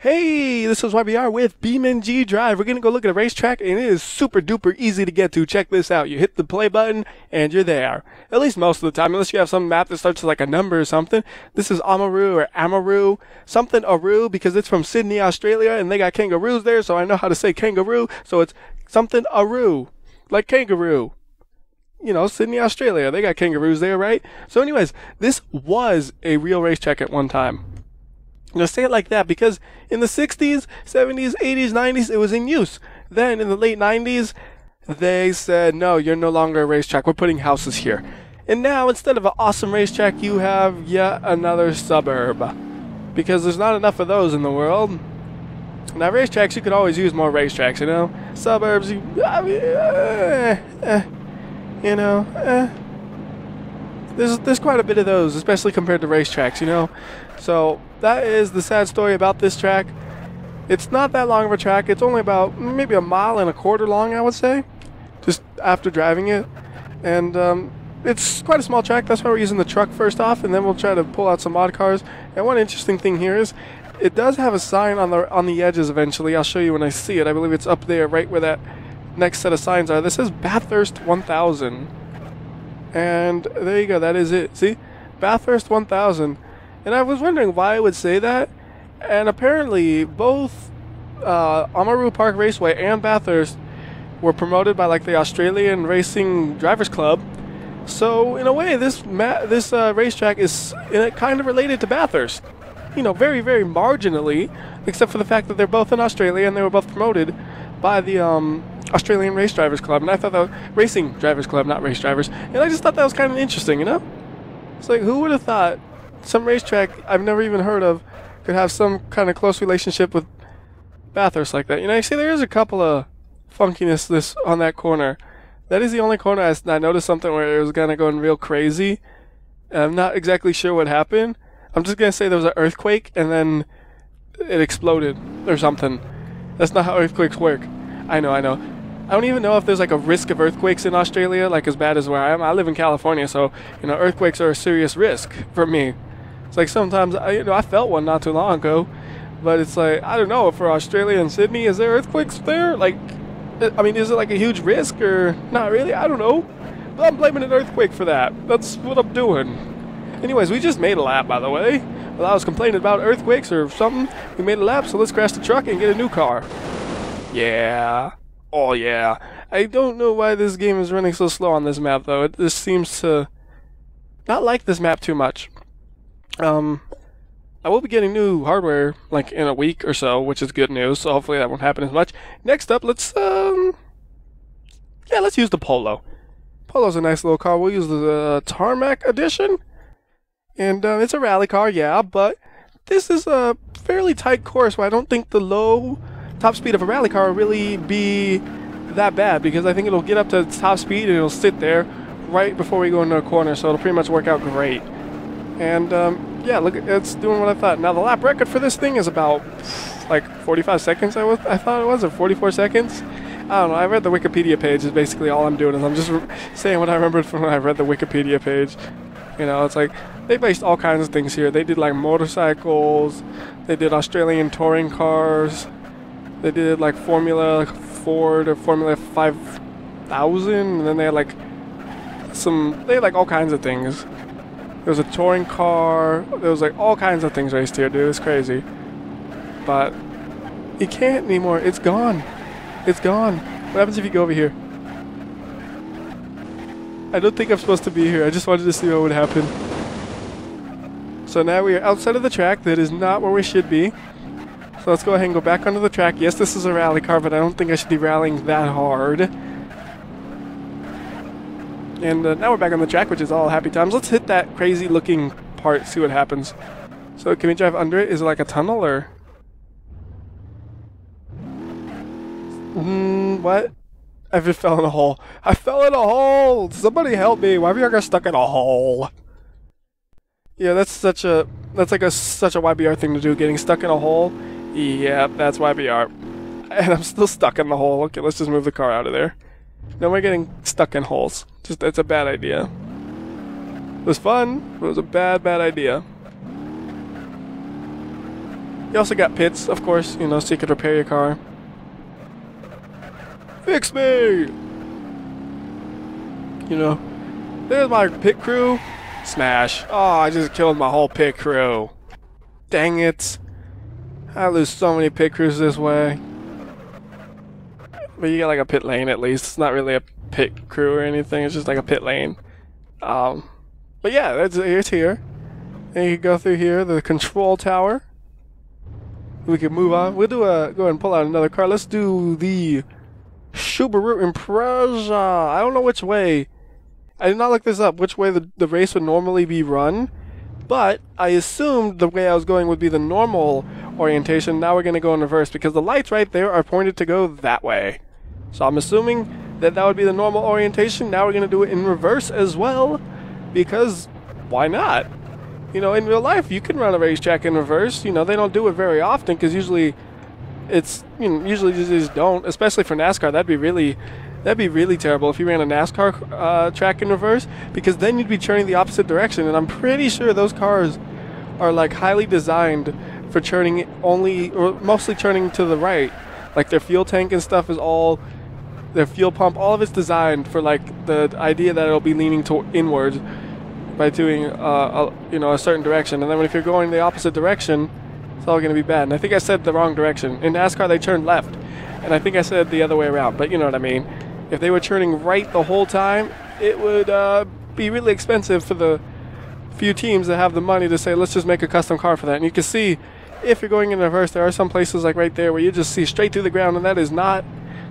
Hey, this is WhyBeAre with BeamNG.drive. We're going to go look at a racetrack, and it is super duper easy to get to. Check this out. You hit the play button, and you're there. At least most of the time, unless you have some map that starts with like a number or something. This is Amaroo, something Aroo, because it's from Sydney, Australia, and they got kangaroos there, so I know how to say kangaroo, so it's something Aroo, like kangaroo. You know, Sydney, Australia, they got kangaroos there, right? So anyways, this was a real racetrack at one time. I'm going to say it like that because in the 60s, 70s, 80s, 90s, it was in use. Then in the late 90s, they said, no, you're no longer a racetrack. We're putting houses here. And now, instead of an awesome racetrack, you have yet another suburb. Because there's not enough of those in the world. Now, racetracks, you could always use more racetracks, you know? Suburbs, There's quite a bit of those, especially compared to racetracks, you know? So that is the sad story about this track. It's not that long of a track. It's only about maybe 1.25 miles long, I would say, just after driving it. And it's quite a small track. That's why we're using the truck first off, and then we'll try to pull out some mod cars. And one interesting thing here is it does have a sign on the edges eventually. I'll show you when I see it. I believe it's up there right where that next set of signs are. This says Bathurst 1000. And there you go, that is it. See? Bathurst 1000. And I was wondering why it would say that. And apparently, both Amaroo Park Raceway and Bathurst were promoted by like the Australian Racing Drivers Club. So, in a way, this racetrack is kind of related to Bathurst. You know, very, very marginally, except for the fact that they're both in Australia and they were both promoted by the Australian Race Drivers Club, and I thought that was Racing Drivers Club, not race drivers, and I just thought that was kind of interesting, you know? It's like, who would have thought some racetrack I've never even heard of could have some kind of close relationship with Bathurst like that? You know, you see there is a couple of funkiness on that corner. That is the only corner I noticed something where it was kind of going real crazy, and I'm not exactly sure what happened. I'm just going to say there was an earthquake, and then it exploded, or something. That's not how earthquakes work. I know. I don't even know if there's like a risk of earthquakes in Australia, like as bad as where I am. I live in California, so, you know, earthquakes are a serious risk for me. It's like sometimes, I felt one not too long ago, but it's like, I don't know, for Australia and Sydney, is there earthquakes there? Like, I mean, is it like a huge risk or not really? I don't know. But I'm blaming an earthquake for that. That's what I'm doing. Anyways, we just made a lap, by the way. While I was complaining about earthquakes or something, we made a lap, so let's crash the truck and get a new car. Yeah. Oh, yeah. I don't know why this game is running so slow on this map, though. It just seems to not like this map too much. I will be getting new hardware, like, in a week or so, which is good news, so hopefully that won't happen as much. Next up, let's use the Polo. Polo's a nice little car. We'll use the Tarmac Edition. And it's a rally car, yeah, but this is a fairly tight course where I don't think the low top speed of a rally car will really be that bad, because I think it'll get up to top speed and it'll sit there right before we go into a corner, so it'll pretty much work out great. And yeah, look, it's doing what I thought. Now the lap record for this thing is about like 45 seconds, I thought it was, or 44 seconds. I don't know, I read the Wikipedia page is basically all I'm doing, is I'm just saying what I remembered from when I read the Wikipedia page. You know, it's like, they based all kinds of things here. They did like motorcycles, they did Australian touring cars, they did like Formula Ford or Formula 5000, and then they had like all kinds of things. There was a touring car, there was like all kinds of things raced here, dude. It's crazy. But you can't anymore. It's gone. It's gone. What happens if you go over here? I don't think I'm supposed to be here. I just wanted to see what would happen. So now we are outside of the track. That is not where we should be. So let's go ahead and go back onto the track. Yes, this is a rally car, but I don't think I should be rallying that hard. And now we're back on the track, which is all happy times. Let's hit that crazy looking part, see what happens. So can we drive under it? Is it like a tunnel or? What? I just fell in a hole. I fell in a hole! Somebody help me! Why got stuck in a hole? Yeah, that's such a WhyBeAre thing to do, getting stuck in a hole. Yeah, that's WhyBeAre. And I'm still stuck in the hole. Okay, let's just move the car out of there. No more getting stuck in holes. It's a bad idea. It was fun, but it was a bad idea. You also got pits, of course, you know, so you could repair your car. Fix me! You know, there's my pit crew. Smash. Oh, I just killed my whole pit crew. Dang it. I lose so many pit crews this way. But you got like a pit lane at least. It's not really a pit crew or anything. It's just like a pit lane. But yeah, it's here. And you can go through here, the control tower. We can move on. We'll do go ahead and pull out another car. Let's do the Subaru Impreza. I don't know which way. I did not look this up, which way the race would normally be run. But I assumed the way I was going would be the normal orientation. Now we're going to go in reverse because the lights right there are pointed to go that way. So I'm assuming that would be the normal orientation. Now we're going to do it in reverse as well because why not? You know, in real life, you can run a racetrack in reverse. You know, they don't do it very often because usually it's, you know, usually you just don't, especially for NASCAR. That'd be really terrible if you ran a NASCAR track in reverse because then you'd be turning the opposite direction. And I'm pretty sure those cars are like highly designed for turning only, or mostly turning to the right. Like their fuel tank and stuff is all, their fuel pump, all of it's designed for like the idea that it'll be leaning to inwards by doing you know, a certain direction. And then if you're going the opposite direction, it's all going to be bad. And I think I said the wrong direction. In NASCAR they turn left, and I think I said the other way around, but you know what I mean. If they were turning right the whole time, it would be really expensive for the few teams that have the money to say, let's just make a custom car for that. And you can see, if you're going in reverse, there are some places like right there where you just see straight through the ground, and that is not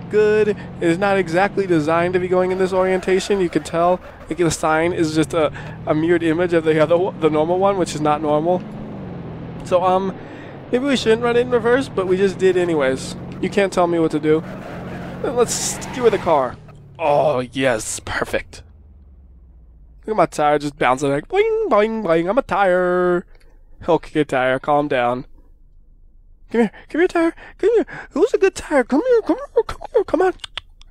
good. It is not exactly designed to be going in this orientation. You can tell, like, the sign is just a mirrored image of the normal one, which is not normal. So, maybe we shouldn't run it in reverse, but we just did anyways. You can't tell me what to do. Let's skewer the car. Oh, yes, perfect. Look at my tire just bouncing like boing, boing, boing. I'm a tire. Okay, tire, calm down. Come here, tire. Come here. Who's a good tire? Come here, come on.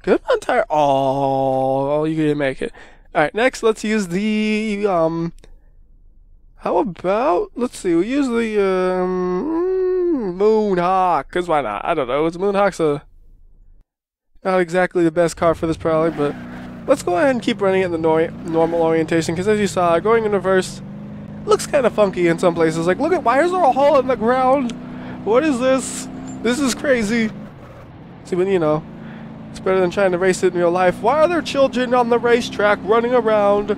Come on, tire. Oh, you didn't make it. All right, next, let's use the how about, let's see, we use the Moonhawk, because why not? I don't know. Moonhawk's not exactly the best car for this probably, but let's go ahead and keep running it in the normal orientation, because as you saw, going in reverse looks kind of funky in some places. Like, look at, why is there a hole in the ground? What is this? This is crazy. See, but you know, it's better than trying to race it in real life. Why are there children on the racetrack running around?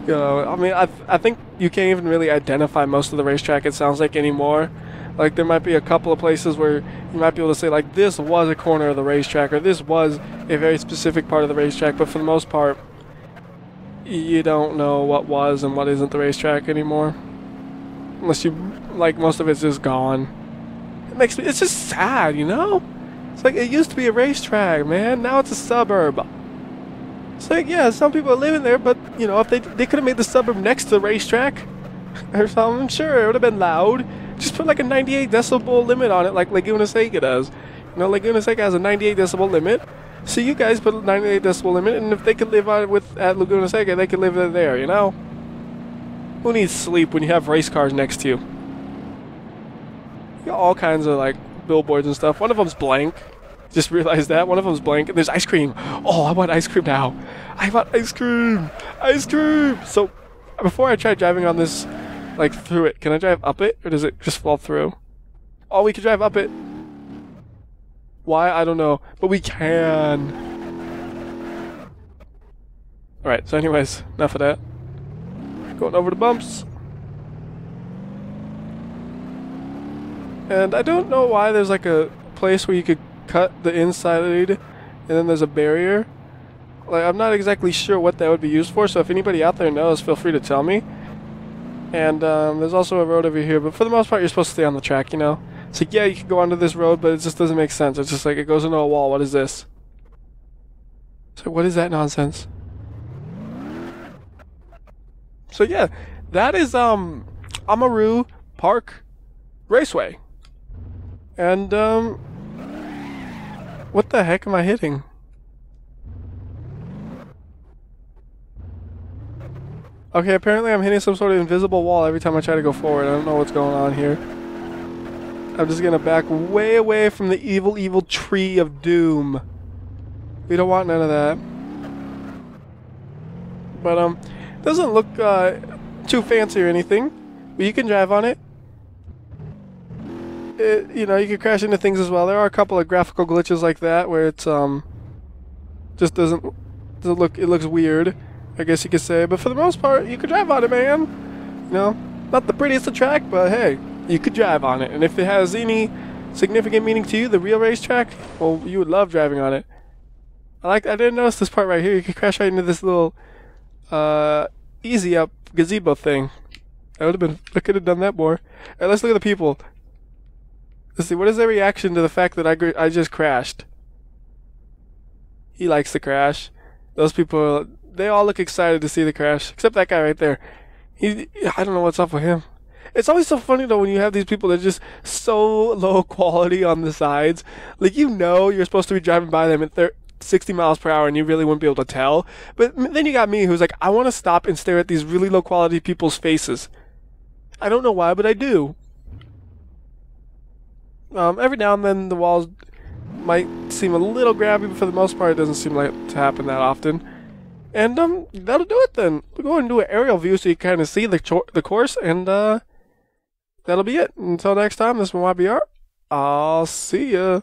You know, I mean, I think you can't even really identify most of the racetrack, it sounds like, anymore. Like, there might be a couple of places where you might be able to say, like, this was a corner of the racetrack, or this was a very specific part of the racetrack, but for the most part, you don't know what was and what isn't the racetrack anymore. Unless you, like, most of it's just gone. It's just sad, you know? It's like, it used to be a racetrack, man. Now it's a suburb. It's like, yeah, some people are living there, but, you know, if they could have made the suburb next to the racetrack or something, sure, it would have been loud. Just put like a 98 decibel limit on it like Laguna Seca does. You know, Laguna Seca has a 98 decibel limit. So you guys put a 98 decibel limit, and if they could live on it at Laguna Seca, they could live there, you know? Who needs sleep when you have race cars next to you? You got all kinds of, like, billboards and stuff. One of them's blank. Just realized that. One of them's blank. And there's ice cream. Oh, I want ice cream now. I want ice cream. Ice cream. So, before I try driving on this, like, through it, can I drive up it? Or does it just fall through? Oh, we can drive up it. Why? I don't know. But we can. Alright, so anyways, enough of that. Going over the bumps. And I don't know why there's like a place where you could cut the inside and then there's a barrier. Like, I'm not exactly sure what that would be used for, so if anybody out there knows, feel free to tell me. And there's also a road over here, but for the most part you're supposed to stay on the track, you know? So yeah, you can go onto this road, but it just doesn't make sense. It's just like it goes into a wall. What is this? So what is that nonsense? So yeah, that is Amaroo Park Raceway. And what the heck am I hitting? Okay, apparently I'm hitting some sort of invisible wall every time I try to go forward. I don't know what's going on here. I'm just gonna back way away from the evil, evil tree of doom. We don't want none of that. But doesn't look too fancy or anything. But you can drive on it. You know, you can crash into things as well. There are a couple of graphical glitches like that where it's just doesn't look. It looks weird, I guess you could say. But for the most part, you can drive on it, man. You know, not the prettiest of track, but hey, you could drive on it. And if it has any significant meaning to you, the real racetrack, well, you would love driving on it. I didn't notice this part right here. You could crash right into this little easy up gazebo thing. I could have done that more. Alright, let's look at the people. Let's see, what is their reaction to the fact that I just crashed? He likes to crash. Those people, they all look excited to see the crash, except that guy right there. I don't know what's up with him. It's always so funny though when you have these people that are just so low quality on the sides. Like, you know you're supposed to be driving by them at 60 miles per hour and you really wouldn't be able to tell. But then you got me who's like, I want to stop and stare at these really low quality people's faces. I don't know why, but I do. Every now and then the walls might seem a little grabby, but for the most part it doesn't seem like to happen that often. And that'll do it then. We'll go ahead and do an aerial view so you kind of see the course, and that'll be it. Until next time, this is WhyBeAre. I'll see ya.